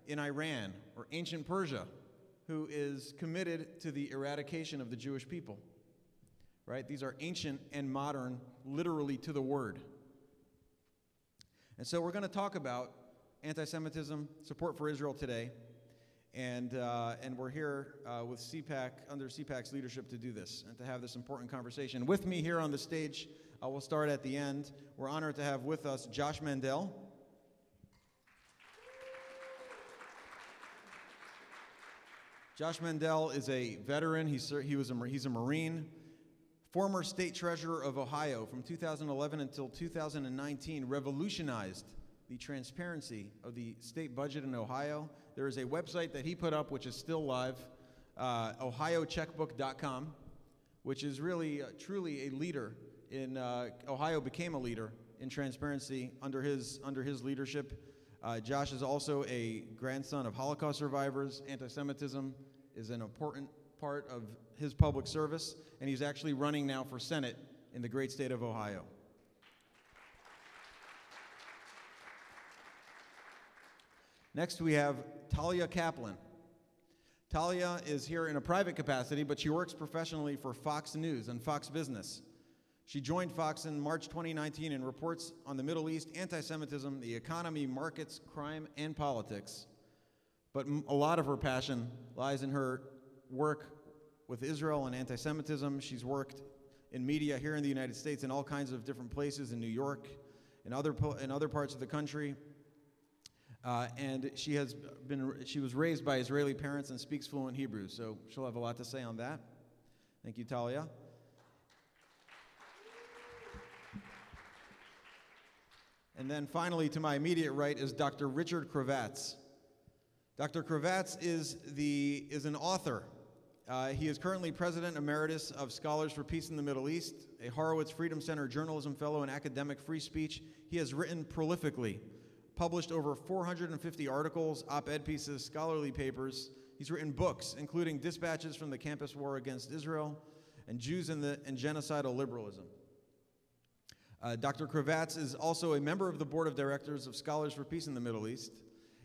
in Iran or ancient Persia who is committed to the eradication of the Jewish people. Right? These are ancient and modern, literally to the word. And so we're going to talk about anti-Semitism, support for Israel today, and we're here with CPAC, under CPAC's leadership to do this and to have this important conversation. With me here on the stage, we'll start at the end. We're honored to have with us Josh Mandel. Josh Mandel is a veteran. He's a Marine. Former state treasurer of Ohio from 2011 until 2019, revolutionized the transparency of the state budget in Ohio. There is a website that he put up, which is still live, ohiocheckbook.com, which is really, truly a leader in, Ohio became a leader in transparency under his leadership. Josh is also a grandson of Holocaust survivors. Anti-Semitism is an important part of his public service, and he's actually running now for Senate in the great state of Ohio. Next, we have Talia Kaplan. Talia is here in a private capacity, but she works professionally for Fox News and Fox Business. She joined Fox in March 2019 and reports on the Middle East, anti-Semitism, the economy, markets, crime, and politics. But a lot of her passion lies in her work with Israel and anti-Semitism. She's worked in media here in the United States in all kinds of different places, in New York, in other parts of the country. And she was raised by Israeli parents and speaks fluent Hebrew, so she'll have a lot to say on that. Thank you, Talia. And then finally, to my immediate right is Dr. Richard Kravatz. Dr. Cravatts is an author. He is currently President Emeritus of Scholars for Peace in the Middle East, a Horowitz Freedom Center Journalism Fellow in Academic Free Speech. He has written prolifically, published over 450 articles, op-ed pieces, scholarly papers. He's written books, including Dispatches from the Campus War Against Israel and Jews and Genocidal Liberalism. Dr. Cravatts is also a member of the Board of Directors of Scholars for Peace in the Middle East,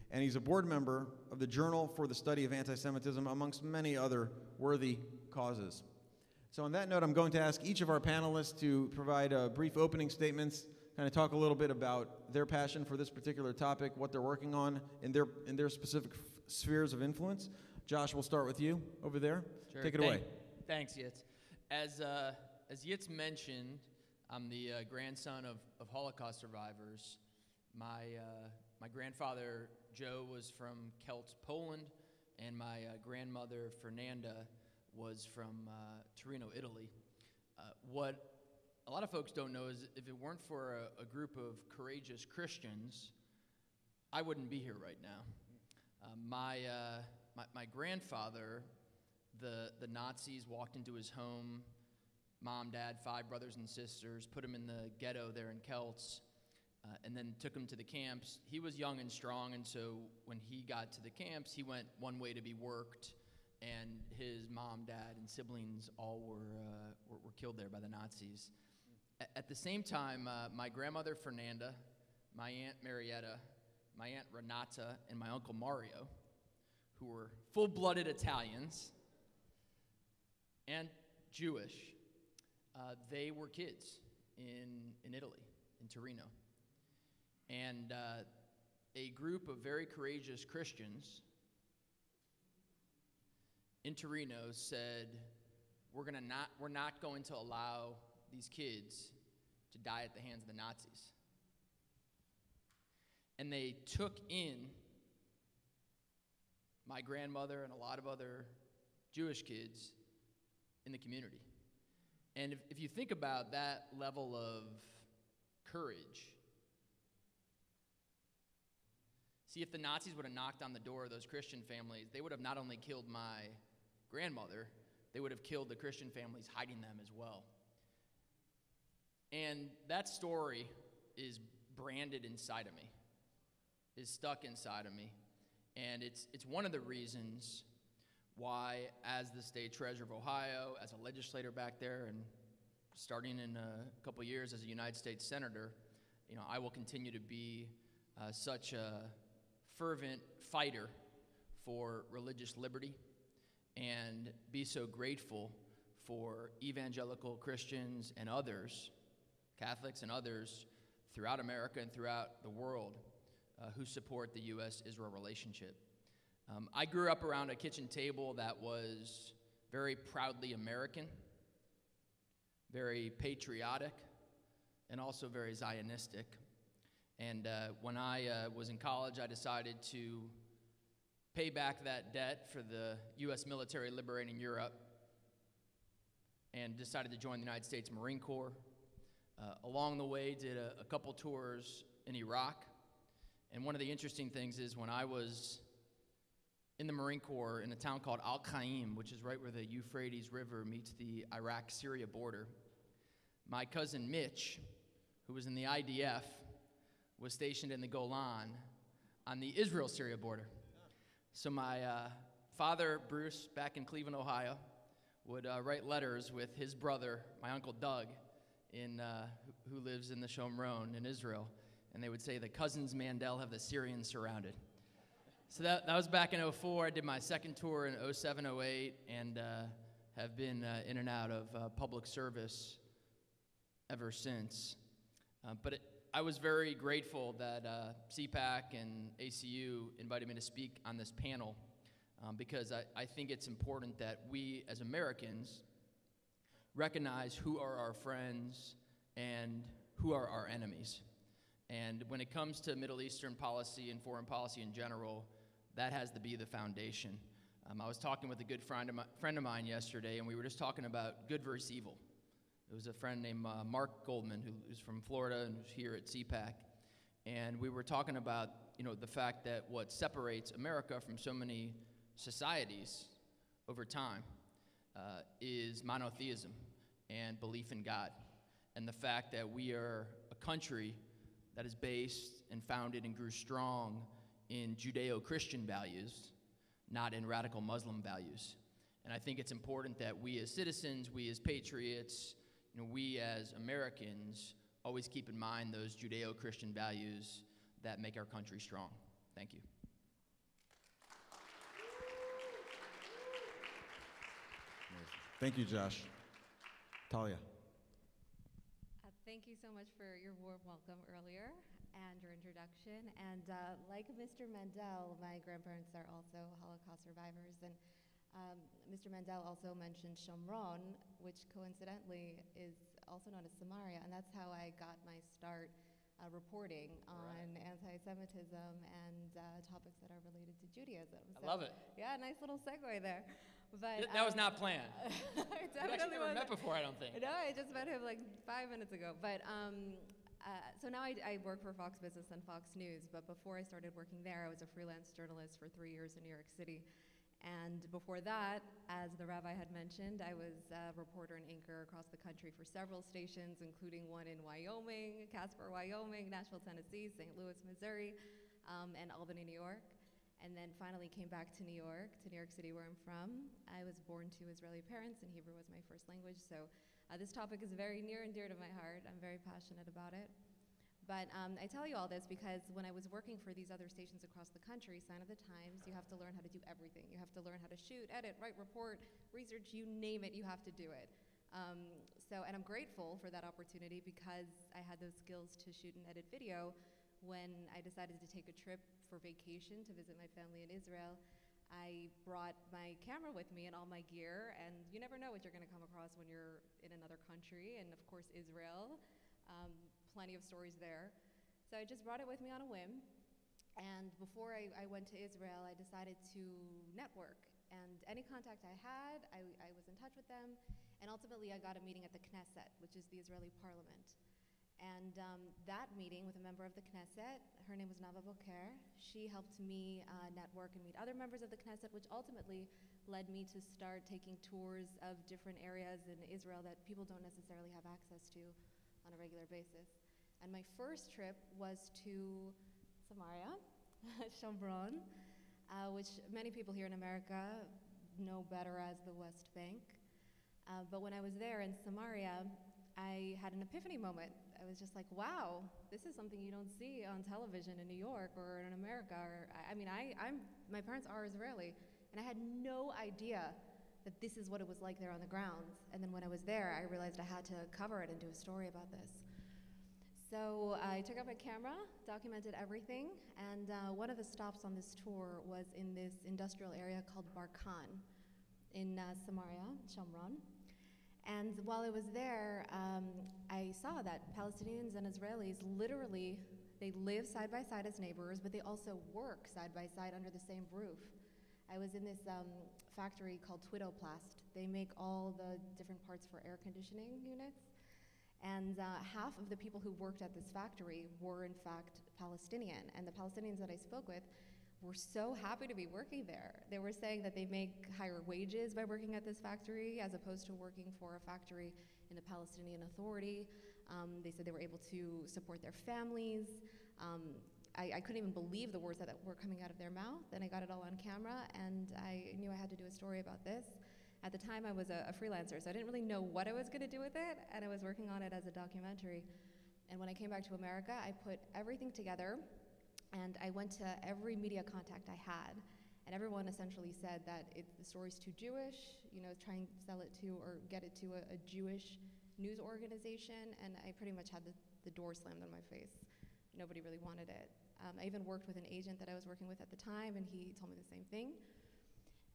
and he's a board member of the Journal for the Study of Anti-Semitism, amongst many other worthy causes. So on that note, I'm going to ask each of our panelists to provide brief opening statements, kind of talk a little bit about their passion for this particular topic, what they're working on in their specific spheres of influence. Josh, we'll start with you over there. Sure. Take it away. Thanks, Yitz. As Yitz mentioned, I'm the grandson of Holocaust survivors. My grandfather, Joe, was from Kelts, Poland, and my grandmother, Fernanda, was from Torino, Italy. What a lot of folks don't know is if it weren't for a group of courageous Christians, I wouldn't be here right now. My grandfather, the Nazis walked into his home, mom, dad, 5 brothers and sisters, put him in the ghetto there in Kelts, and then took him to the camps. He was young and strong, and so when he got to the camps, he went one way to be worked, and his mom, dad, and siblings all were killed there by the Nazis. At the same time, my grandmother Fernanda, my aunt Marietta, my aunt Renata, and my uncle Mario, who were full-blooded Italians and Jewish, they were kids in Italy, in Torino. And a group of very courageous Christians in Torino said, we're not going to allow these kids to die at the hands of the Nazis. And they took in my grandmother and a lot of other Jewish kids in the community. And if you think about that level of courage, see, if the Nazis would have knocked on the door of those Christian families, they would have not only killed my grandmother, they would have killed the Christian families hiding them as well. And that story is branded inside of me, is stuck inside of me. And it's one of the reasons why, as the state treasurer of Ohio, as a legislator back there, and starting in a couple years as a United States senator, I will continue to be such a fervent fighter for religious liberty and be so grateful for evangelical Christians and others, Catholics and others throughout America and throughout the world who support the U.S.-Israel relationship. I grew up around a kitchen table that was very proudly American, very patriotic, and also very Zionistic. And when I was in college, I decided to pay back that debt for the U.S. military liberating Europe and decided to join the United States Marine Corps. Along the way, did a couple tours in Iraq. And one of the interesting things is when I was in the Marine Corps in a town called Al-Qaim, which is right where the Euphrates River meets the Iraq-Syria border, my cousin Mitch, who was in the IDF, was stationed in the Golan on the Israel-Syria border. So my father, Bruce, back in Cleveland, Ohio, would write letters with his brother, my uncle Doug, who lives in the Shomron in Israel, and they would say the cousins Mandel have the Syrians surrounded. So that was back in 2004. I did my second tour in 2007, 2008, and have been in and out of public service ever since. I was very grateful that CPAC and ACU invited me to speak on this panel because I think it's important that we as Americans recognize who are our friends and who are our enemies. And when it comes to Middle Eastern policy and foreign policy in general, that has to be the foundation. I was talking with a good friend of mine yesterday, and we were just talking about good versus evil. It was a friend named Mark Goldman, who's from Florida and who's here at CPAC. And we were talking about, the fact that what separates America from so many societies over time is monotheism and belief in God. And the fact that we are a country that is based and founded and grew strong in Judeo-Christian values, not in radical Muslim values. And I think it's important that we as citizens, we as patriots, we as Americans always keep in mind those Judeo-Christian values that make our country strong. Thank you. Thank you, Josh. Talia. Thank you so much for your warm welcome earlier and your introduction. And like Mr. Mandel, my grandparents are also Holocaust survivors. And Mr. Mandel also mentioned Shomron, which coincidentally is also known as Samaria. And that's how I got my start reporting on anti-Semitism and topics that are related to Judaism. I love it. Yeah, nice little segue there. But that was not planned. We've actually never met before, I don't think. No, I just met him like 5 minutes ago. But so now I work for Fox Business and Fox News. But before I started working there, I was a freelance journalist for 3 years in New York City. And before that, as the rabbi had mentioned, I was a reporter and anchor across the country for several stations, including one in Wyoming, Casper, Wyoming, Nashville, Tennessee, St. Louis, Missouri, and Albany, New York. And then finally came back to New York City, where I'm from. I was born to Israeli parents, and Hebrew was my first language. So this topic is very near and dear to my heart. I'm very passionate about it. But I tell you all this because when I was working for these other stations across the country, Sign of the Times, you have to learn how to do everything. You have to learn how to shoot, edit, write, report, research, you name it, you have to do it. And I'm grateful for that opportunity because I had those skills to shoot and edit video when I decided to take a trip for vacation to visit my family in Israel. I brought my camera with me and all my gear, and you never know what you're going to come across when you're in another country, and of course Israel. Plenty of stories there. So I just brought it with me on a whim. And before I went to Israel, I decided to network. And any contact I had, I was in touch with them. And ultimately, I got a meeting at the Knesset, which is the Israeli parliament. And that meeting with a member of the Knesset, her name was Nava Boker, she helped me network and meet other members of the Knesset, which ultimately led me to start taking tours of different areas in Israel that people don't necessarily have access to on a regular basis. And my first trip was to Samaria, Shomron, which many people here in America know better as the West Bank. But when I was there in Samaria, I had an epiphany moment I was just like, wow, this is something you don't see on television in New York or in America. Or my parents are Israeli, and I had no idea that this is what it was like there on the ground. And then when I was there, I realized I had to cover it and do a story about this. So I took out my camera, documented everything, and one of the stops on this tour was in this industrial area called Barkan in Samaria, Shomron. And while I was there, I saw that Palestinians and Israelis literally, they live side by side as neighbors, but they also work side by side under the same roof. I was in this factory called Twidoplast. They make all the different parts for air conditioning units. And half of the people who worked at this factory were in fact Palestinian. And the Palestinians that I spoke with were so happy to be working there. They were saying that they make higher wages by working at this factory as opposed to working for a factory in the Palestinian Authority. They said they were able to support their families. I couldn't even believe the words that were coming out of their mouth, and I got it all on camera, and I knew I had to do a story about this. At the time, I was a freelancer, so I didn't really know what I was going to do with it, and I was working on it as a documentary. And when I came back to America, I put everything together, and I went to every media contact I had, and everyone essentially said that the story's too Jewish, try and sell it to or get it to a Jewish news organization, and I pretty much had the door slammed in my face. Nobody really wanted it. I even worked with an agent that I was working with at the time, and he told me the same thing.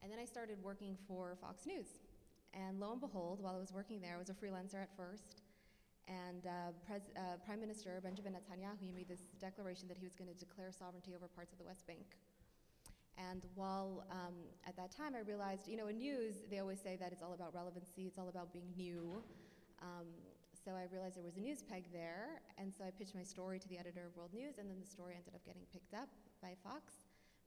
And then I started working for Fox News. And lo and behold, while I was working there, I was a freelancer at first, and Prime Minister Benjamin Netanyahu made this declaration that he was going to declare sovereignty over parts of the West Bank. And while at that time I realized, in news, they always say that it's all about relevancy, it's all about being new. So I realized there was a news peg there, and so I pitched my story to the editor of World News, and then the story ended up getting picked up by Fox.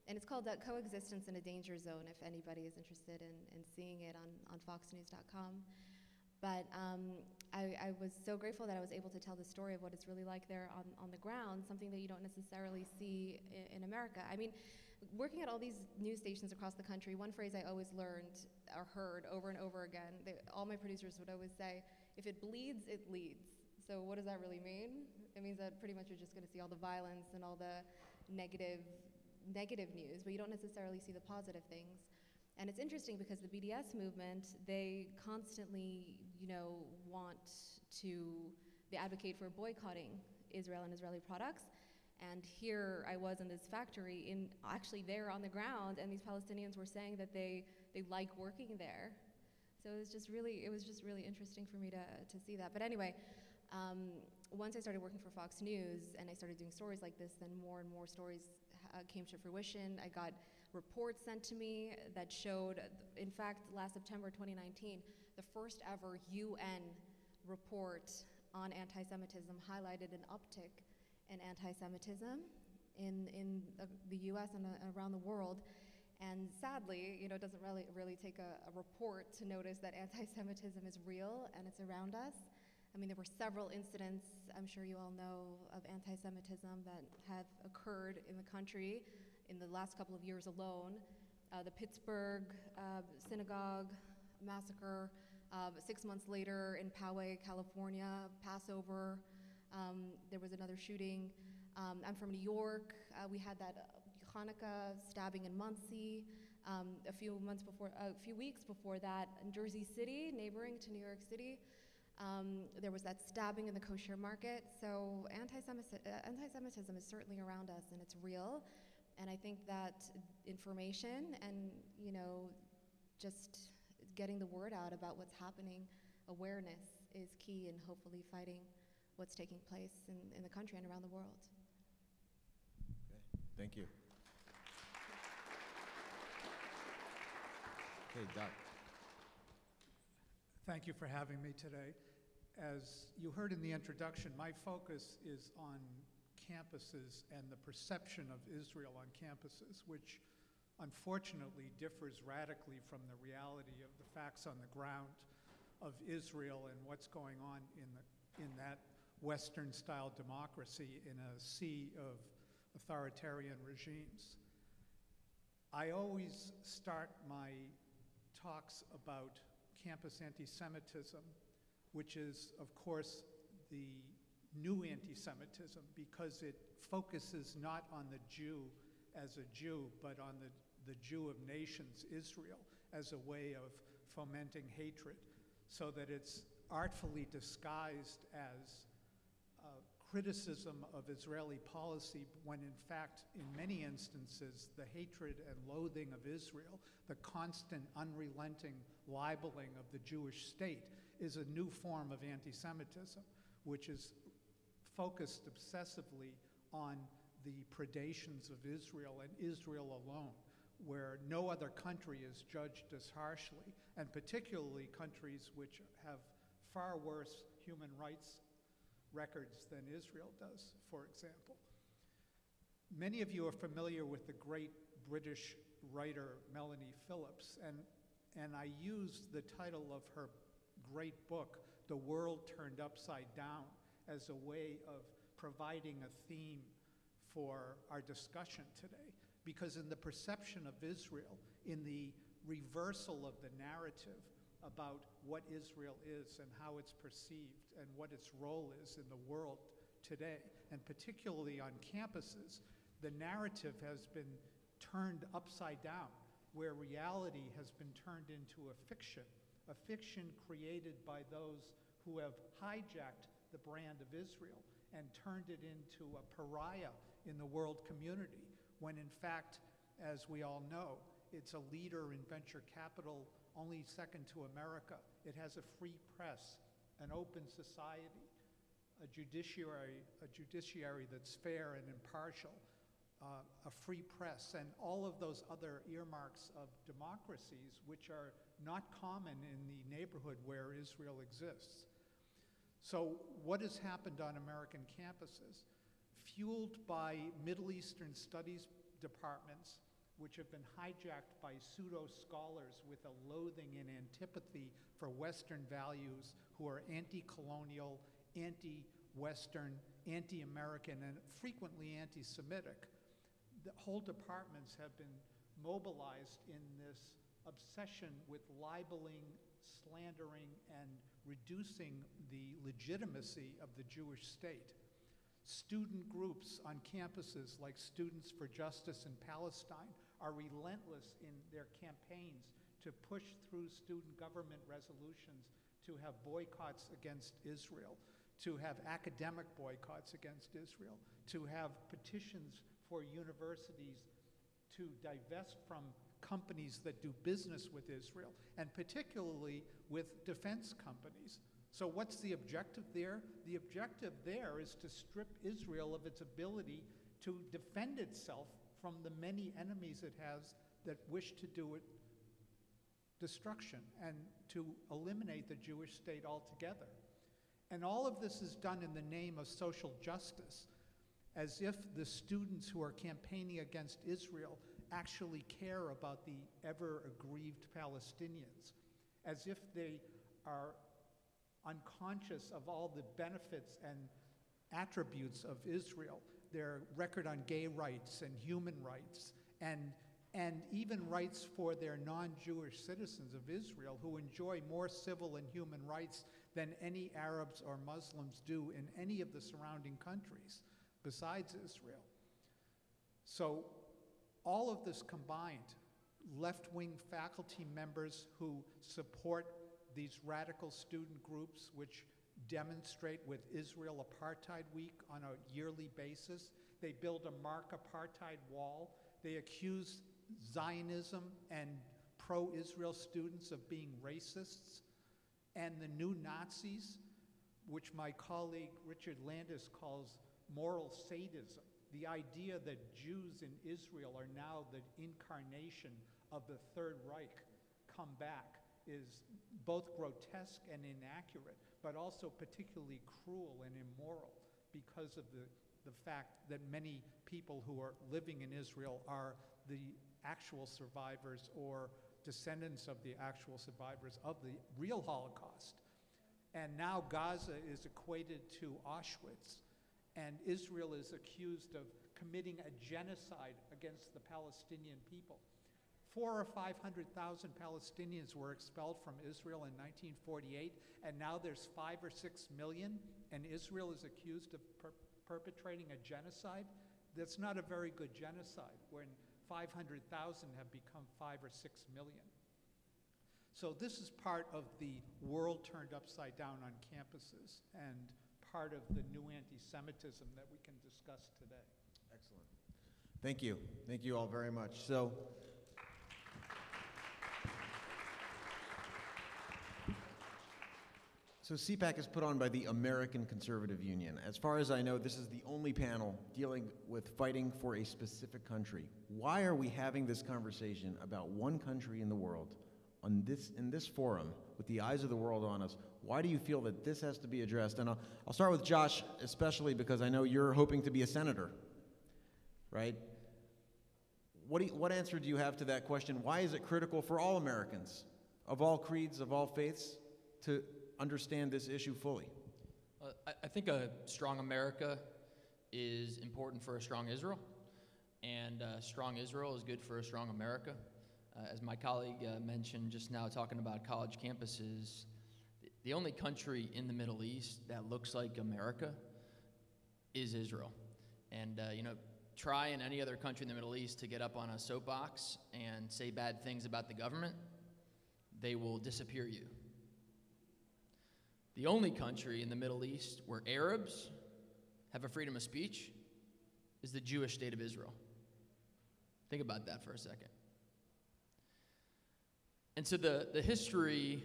And it's called Coexistence in a Danger Zone, if anybody is interested in seeing it on foxnews.com. But I was so grateful that I was able to tell the story of what it's really like there on the ground, something that you don't necessarily see in America. I mean, working at all these news stations across the country, one phrase I always learned or heard over and over again, all my producers would always say, if it bleeds, it leads. So what does that really mean? It means that pretty much you're just going to see all the violence and all the negative news, but you don't necessarily see the positive things. And it's interesting because the BDS movement, they constantly, they advocate for boycotting Israel and Israeli products. And here I was in this factory, actually there on the ground, and these Palestinians were saying that they like working there. So it was just really interesting for me to see that. But anyway, once I started working for Fox News and I started doing stories like this, then more and more stories came to fruition. I got reports sent to me that showed, in fact, last September 2019, the first ever UN report on anti-Semitism highlighted an uptick in anti-Semitism in the US and around the world. And sadly, it doesn't really take a report to notice that anti-Semitism is real and it's around us. I mean, there were several incidents, I'm sure you all know, of anti-Semitism that have occurred in the country in the last couple of years alone. The Pittsburgh synagogue massacre, 6 months later in Poway, California, Passover, there was another shooting. I'm from New York. We had that Hanukkah stabbing in Muncie. A few weeks before that, in Jersey City, neighboring to New York City, there was that stabbing in the kosher market. So anti-Semitism is certainly around us, and it's real. And I think that information and just getting the word out about what's happening, awareness is key in hopefully fighting what's taking place in the country and around the world. Okay, thank you. Okay, Doc. Thank you for having me today. As you heard in the introduction, my focus is on campuses and the perception of Israel on campuses, which unfortunately differs radically from the reality of the facts on the ground of Israel and what's going on in that Western-style democracy in a sea of authoritarian regimes. I always start my talks about campus anti-Semitism, which is, of course, the new anti-Semitism because it focuses not on the Jew as a Jew, but on the Jew of nations, Israel, as a way of fomenting hatred, so that it's artfully disguised as criticism of Israeli policy, when in fact, in many instances, the hatred and loathing of Israel, the constant unrelenting libeling of the Jewish state, is a new form of anti-Semitism, which is focused obsessively on the predations of Israel and Israel alone, where no other country is judged as harshly, and particularly countries which have far worse human rights records than Israel does, for example. Many of you are familiar with the great British writer Melanie Phillips, and I used the title of her great book, The World Turned Upside Down, as a way of providing a theme for our discussion today. Because in the perception of Israel, in the reversal of the narrative about what Israel is and how it's perceived and what its role is in the world today, and particularly on campuses, the narrative has been turned upside down, where reality has been turned into a fiction created by those who have hijacked the brand of Israel and turned it into a pariah in the world community, when in fact, as we all know, it's a leader in venture capital, only second to America. It has a free press, an open society, a judiciary that's fair and impartial, a free press, and all of those other earmarks of democracies which are not common in the neighborhood where Israel exists. So what has happened on American campuses? Fueled by Middle Eastern studies departments, which have been hijacked by pseudo-scholars with a loathing and antipathy for Western values, who are anti-colonial, anti-Western, anti-American, and frequently anti-Semitic. The whole departments have been mobilized in this obsession with libeling, slandering, and reducing the legitimacy of the Jewish state. Student groups on campuses like Students for Justice in Palestine are relentless in their campaigns to push through student government resolutions to have boycotts against Israel, to have academic boycotts against Israel, to have petitions for universities to divest from companies that do business with Israel, and particularly with defense companies. So what's the objective there? The objective there is to strip Israel of its ability to defend itself from the many enemies it has that wish to do it destruction, and to eliminate the Jewish state altogether. And all of this is done in the name of social justice, as if the students who are campaigning against Israel actually care about the ever-aggrieved Palestinians, as if they are unconscious of all the benefits and attributes of Israel, their record on gay rights and human rights, and even rights for their non-Jewish citizens of Israel, who enjoy more civil and human rights than any Arabs or Muslims do in any of the surrounding countries besides Israel. So all of this combined, left-wing faculty members who support these radical student groups which demonstrate with Israel Apartheid Week on a yearly basis. They build a Mark Apartheid wall. They accuse Zionism and pro-Israel students of being racists. And the new Nazis, which my colleague Richard Landis calls moral sadism, the idea that Jews in Israel are now the incarnation of the Third Reich come back, is both grotesque and inaccurate, but also particularly cruel and immoral because of the fact that many people who are living in Israel are the actual survivors or descendants of the actual survivors of the real Holocaust. And now Gaza is equated to Auschwitz, and Israel is accused of committing a genocide against the Palestinian people. 400,000 or 500,000 Palestinians were expelled from Israel in 1948, and now there's 5 or 6 million, and Israel is accused of perpetrating a genocide, that's not a very good genocide when 500,000 have become 5 or 6 million. So this is part of the world turned upside down on campuses and part of the new anti-Semitism that we can discuss today. Excellent. Thank you. Thank you all very much. So CPAC is put on by the American Conservative Union. As far as I know, this is the only panel dealing with fighting for a specific country. Why are we having this conversation about one country in the world in this forum with the eyes of the world on us? Why do you feel that this has to be addressed? And I'll start with Josh, especially because I know you're hoping to be a senator, right? What answer do you have to that question? Why is it critical for all Americans, of all creeds, of all faiths, to understand this issue fully? I think a strong America is important for a strong Israel, and strong Israel is good for a strong America. As my colleague mentioned just now, talking about college campuses, the only country in the Middle East that looks like America is Israel. And, try in any other country in the Middle East to get up on a soapbox and say bad things about the government, they will disappear you. The only country in the Middle East where Arabs have a freedom of speech is the Jewish state of Israel. Think about that for a second. And so the history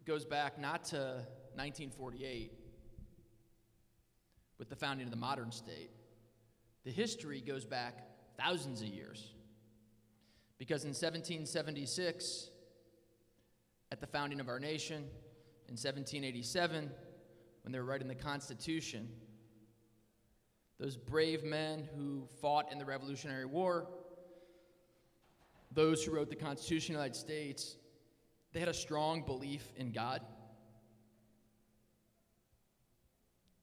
goes back not to 1948 with the founding of the modern state. The history goes back thousands of years. Because in 1776, at the founding of our nation, in 1787, when they were writing the Constitution, those brave men who fought in the Revolutionary War, those who wrote the Constitution of the United States, they had a strong belief in God.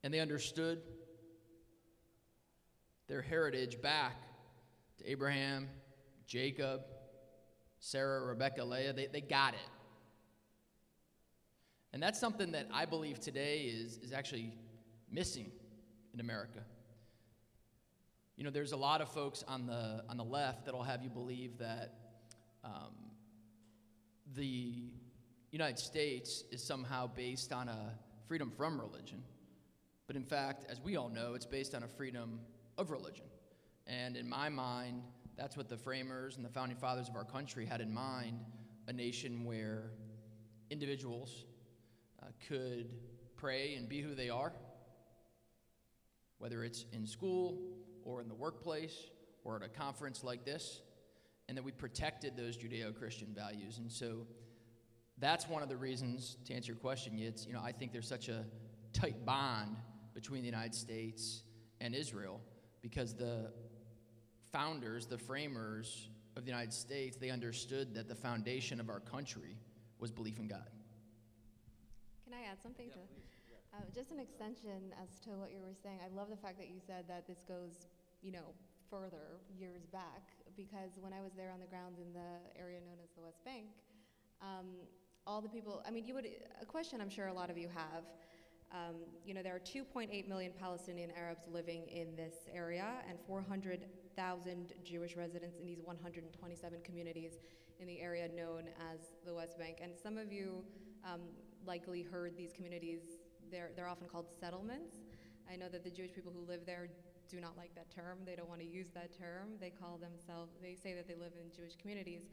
And they understood their heritage back to Abraham, Jacob, Sarah, Rebecca, Leah. They got it. And that's something that I believe today is actually missing in America. You know, there's a lot of folks on the left that'll have you believe that the United States is somehow based on a freedom from religion. But in fact, as we all know, it's based on a freedom of religion. And in my mind, that's what the framers and the founding fathers of our country had in mind, a nation where individuals could pray and be who they are, whether it's in school or in the workplace or at a conference like this, and that we protected those Judeo-Christian values. And so that's one of the reasons, to answer your question, Yitz, I think there's such a tight bond between the United States and Israel, because the founders, the framers of the United States, they understood that the foundation of our country was belief in God. Can I add something? Yeah, please. Yeah. Just an extension as to what you were saying. I love the fact that you said that this goes, further, years back, because when I was there on the ground in the area known as the West Bank, all the people, a question I'm sure a lot of you have, there are 2.8 million Palestinian Arabs living in this area and 400,000 Jewish residents in these 127 communities in the area known as the West Bank. And some of you likely heard these communities, they're often called settlements. I know that the Jewish people who live there do not like that term. They don't want to use that term. They say that they live in Jewish communities.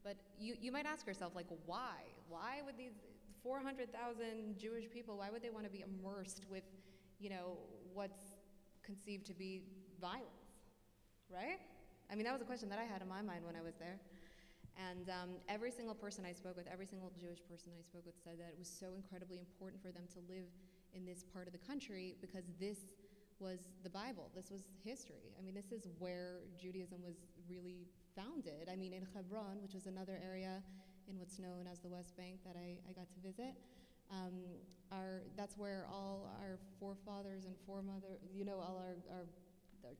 But you might ask yourself, why? Why would these 400,000 Jewish people, why would they want to be immersed with, what's conceived to be violence, right? That was a question that I had in my mind when I was there. And every single person I spoke with, every single Jewish person I spoke with said that it was so incredibly important for them to live in this part of the country because this was the Bible. This was history. This is where Judaism was really founded. In Hebron, which was another area in what's known as the West Bank that I got to visit, that's where all our forefathers and all our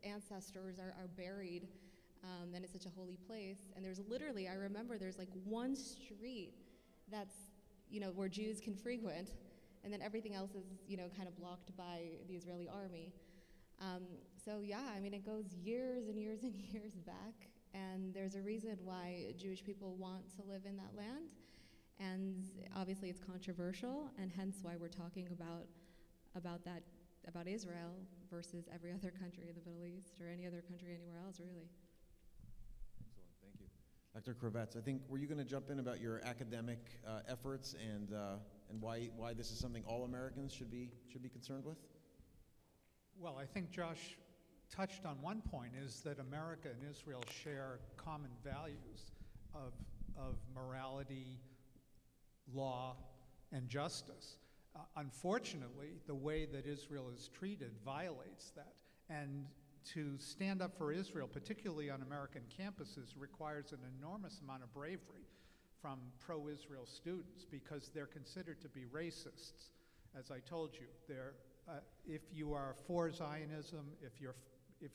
ancestors are buried. And it's such a holy place. And there's literally, I remember there's one street that's, where Jews can frequent. and then everything else is, kind of blocked by the Israeli army. So yeah, I mean, it goes years and years and years back, and there's a reason why Jewish people want to live in that land, and obviously it's controversial, and hence why we're talking about Israel versus every other country in the Middle East or any other country anywhere else, really. Excellent, thank you. Dr. Cravatts, I think, were you going to jump in about your academic efforts and why this is something all Americans should be concerned with? Well, I think Josh touched on one point, is that America and Israel share common values of morality, law, and justice. Unfortunately, the way that Israel is treated violates that. And to stand up for Israel, particularly on American campuses, requires an enormous amount of bravery from pro-Israel students, because they're considered to be racists. As I told you, if you are for Zionism, if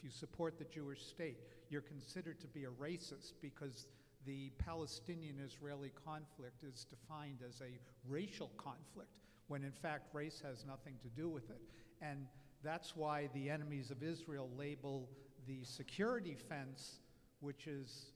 you support the Jewish state, you're considered to be a racist, because the Palestinian-Israeli conflict is defined as a racial conflict, when in fact race has nothing to do with it. And that's why the enemies of Israel label the security fence, which is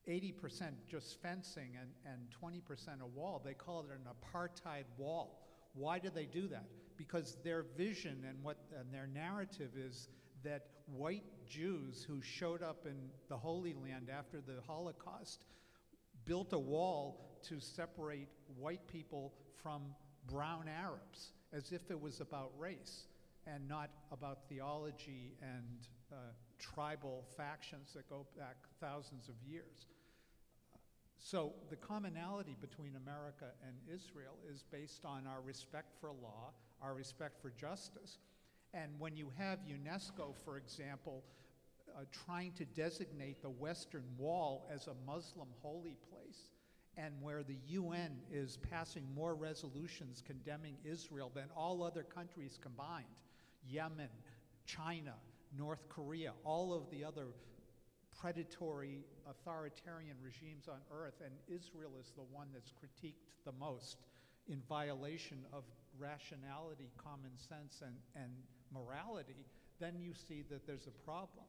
80% just fencing and 20% a wall, they call it an apartheid wall. Why do they do that? Because their vision and their narrative is that white Jews who showed up in the Holy Land after the Holocaust built a wall to separate white people from brown Arabs, as if it was about race and not about theology and tribal factions that go back thousands of years. So the commonality between America and Israel is based on our respect for law, our respect for justice. And when you have UNESCO, for example, trying to designate the Western Wall as a Muslim holy place, and where the UN is passing more resolutions condemning Israel than all other countries combined, Yemen, China, North Korea, all of the other predatory authoritarian regimes on earth, and Israel is the one that's critiqued the most in violation of rationality, common sense, and morality, then you see that there's a problem.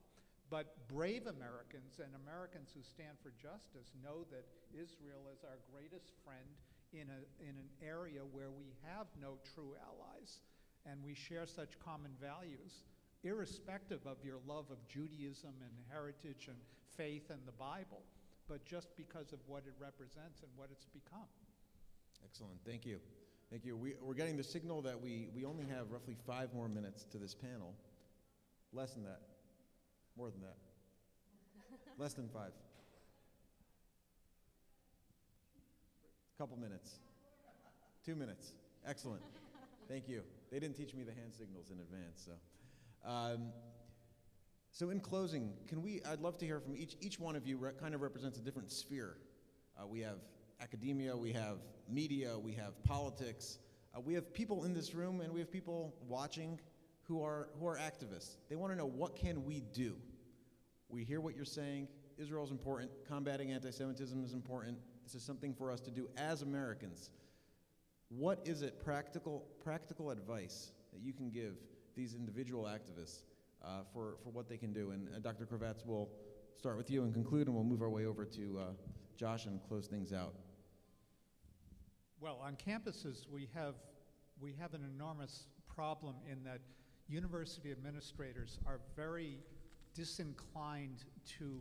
But brave Americans and Americans who stand for justice know that Israel is our greatest friend in an area where we have no true allies, and we share such common values, irrespective of your love of Judaism and heritage and faith and the Bible, but just because of what it represents and what it's become. Excellent, thank you. Thank you. We're getting the signal that we only have roughly 5 more minutes to this panel. Less than that. More than that. Less than 5. Couple minutes. 2 minutes. Excellent. Thank you. They didn't teach me the hand signals in advance, so. So in closing, I'd love to hear from each one of you kind of represents a different sphere. We have academia, we have media, we have politics. We have people in this room and we have people watching who are activists. They want to know, what can we do? We hear what you're saying. Israel is important. Combating anti-Semitism is important. This is something for us to do as Americans. What is it, practical advice that you can give these individual activists for what they can do? And Dr. Cravatts, will start with you and conclude, and we'll move our way over to Josh and close things out. Well, on campuses, we have an enormous problem in that university administrators are very disinclined to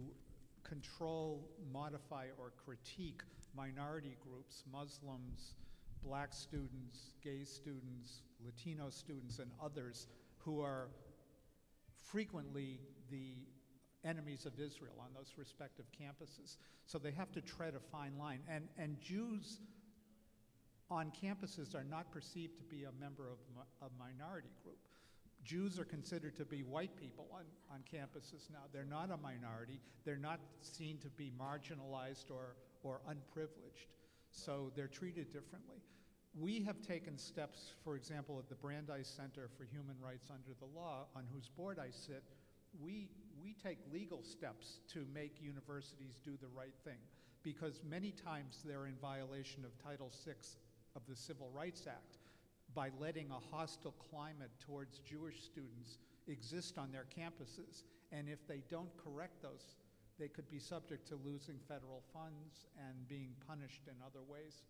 control, modify, or critique minority groups, Muslims, black students, gay students, Latino students, and others who are frequently the enemies of Israel on those respective campuses. So they have to tread a fine line. And Jews on campuses are not perceived to be a member of a minority group. Jews are considered to be white people on campuses now. They're not a minority. They're not seen to be marginalized or unprivileged. So they're treated differently. We have taken steps, for example, at the Brandeis Center for Human Rights Under the Law, on whose board I sit. We take legal steps to make universities do the right thing, because many times they're in violation of Title VI of the Civil Rights Act. by letting a hostile climate towards Jewish students exist on their campuses. And if they don't correct those, they could be subject to losing federal funds and being punished in other ways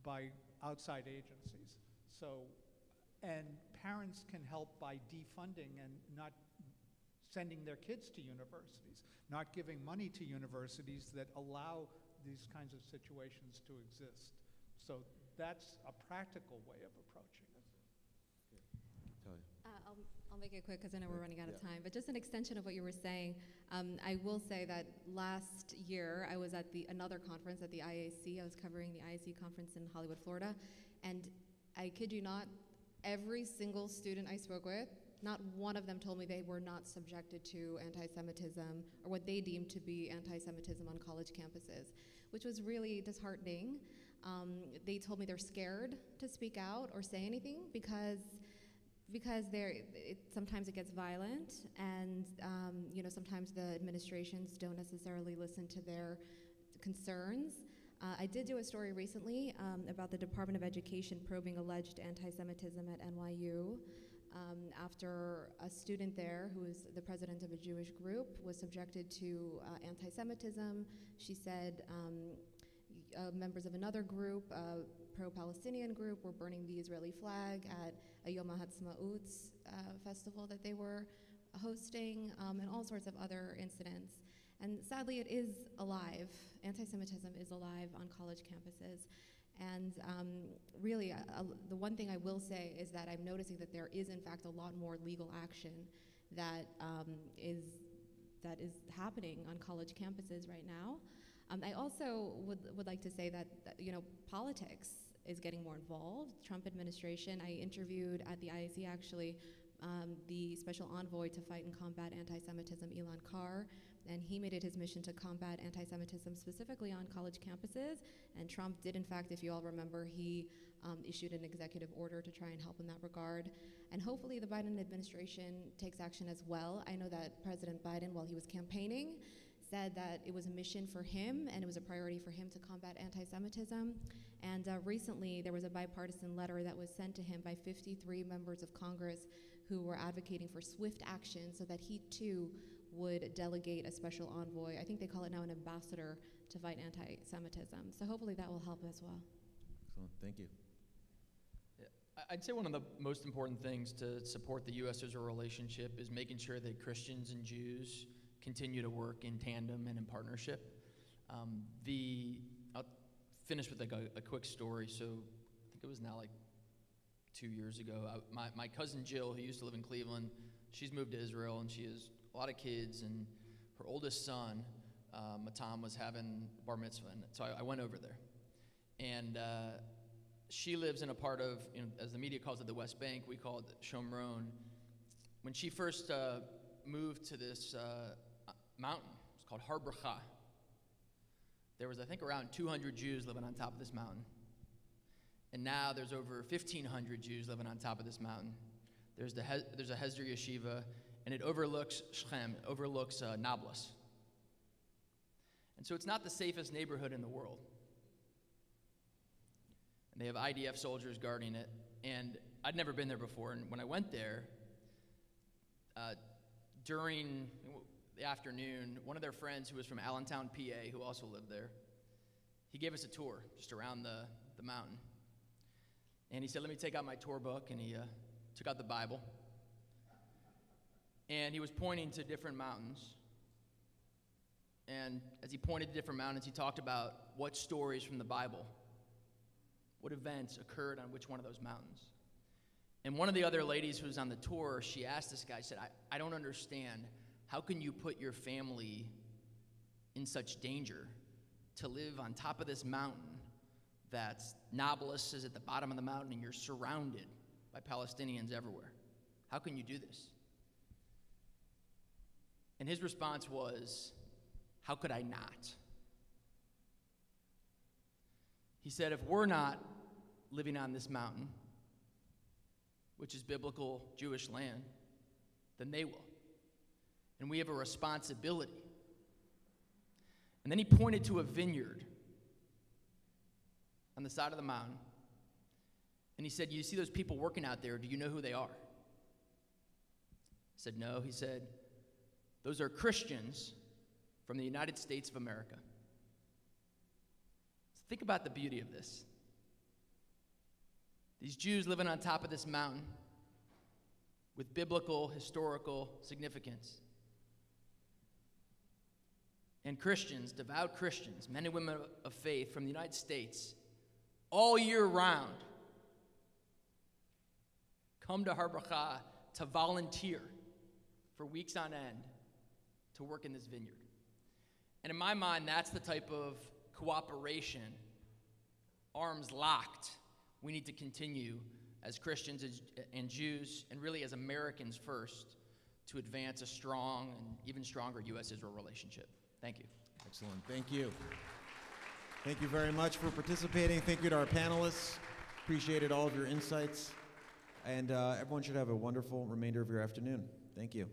by outside agencies. So, and parents can help by defunding and not sending their kids to universities, not giving money to universities that allow these kinds of situations to exist. So that's a practical way of approaching it. I'll make it quick because I know we're running out of time, but just an extension of what you were saying, I will say that last year I was at another conference at the IAC. I was covering the IAC conference in Hollywood, Florida, and I kid you not, every single student I spoke with, not one of them told me they were not subjected to anti-Semitism or what they deemed to be anti-Semitism on college campuses, which was really disheartening. They told me they're scared to speak out or say anything because sometimes it gets violent, and sometimes the administrations don't necessarily listen to their concerns. I did do a story recently about the Department of Education probing alleged anti-Semitism at NYU after a student there, who is the president of a Jewish group, was subjected to anti-Semitism. She said members of another group, a pro-Palestinian group, were burning the Israeli flag at a Yom HaTzmaut festival that they were hosting, and all sorts of other incidents. And sadly, it is alive. Anti-Semitism is alive on college campuses. And really, the one thing I will say is that I'm noticing that there is, in fact, a lot more legal action that is happening on college campuses right now. I also would like to say that politics is getting more involved. Trump administration, I interviewed at the IAC actually the special envoy to fight and combat anti-Semitism, Elon Carr, and he made it his mission to combat anti-Semitism specifically on college campuses. And Trump did, in fact, if you all remember, he issued an executive order to try and help in that regard. And hopefully the Biden administration takes action as well. I know that President Biden, while he was campaigning, said that it was a mission for him and it was a priority for him to combat anti-Semitism. And recently there was a bipartisan letter that was sent to him by 53 members of Congress who were advocating for swift action so that he too would delegate a special envoy. I think they call it now an ambassador to fight anti-Semitism. So hopefully that will help as well. Excellent, thank you. Yeah, I'd say one of the most important things to support the U.S.-Israel relationship is making sure that Christians and Jews continue to work in tandem and in partnership. I'll finish with a quick story. So I think it was now like 2 years ago. My cousin Jill, who used to live in Cleveland, she's moved to Israel, and she has a lot of kids, and her oldest son, Matam, was having bar mitzvah, and so I went over there. And she lives in a part of, as the media calls it, the West Bank. We call it Shomron. When she first moved to this mountain, it's called Har Bracha. There was, I think, around 200 Jews living on top of this mountain. And now there's over 1,500 Jews living on top of this mountain. There's a Hesder Yeshiva, and it overlooks Shechem, it overlooks Nablus. And so it's not the safest neighborhood in the world. And they have IDF soldiers guarding it. And I'd never been there before, and when I went there, during the afternoon, one of their friends who was from Allentown, PA, who also lived there, he gave us a tour just around the mountain. And he said, let me take out my tour book, and he took out the Bible. And he was pointing to different mountains. And as he pointed to different mountains, he talked about what stories from the Bible, what events occurred on which one of those mountains. And one of the other ladies who was on the tour, she asked this guy, said, I don't understand. How can you put your family in such danger to live on top of this mountain that's Nablus is at the bottom of the mountain and you're surrounded by Palestinians everywhere? How can you do this? And his response was, how could I not? He said, if we're not living on this mountain, which is biblical Jewish land, then they will. And we have a responsibility. And then he pointed to a vineyard on the side of the mountain. And he said, you see those people working out there, do you know who they are? I said, no. He said, those are Christians from the United States of America. So think about the beauty of this. These Jews living on top of this mountain with biblical, historical significance. And Christians, devout Christians, men and women of faith from the United States, all year round, come to Har Bracha to volunteer for weeks on end to work in this vineyard. And in my mind, that's the type of cooperation, arms locked, we need to continue as Christians and Jews, and really as Americans first, to advance a strong and even stronger U.S.-Israel relationship. Thank you. Excellent. Thank you. Thank you very much for participating. Thank you to our panelists. Appreciated all of your insights. And everyone should have a wonderful remainder of your afternoon. Thank you.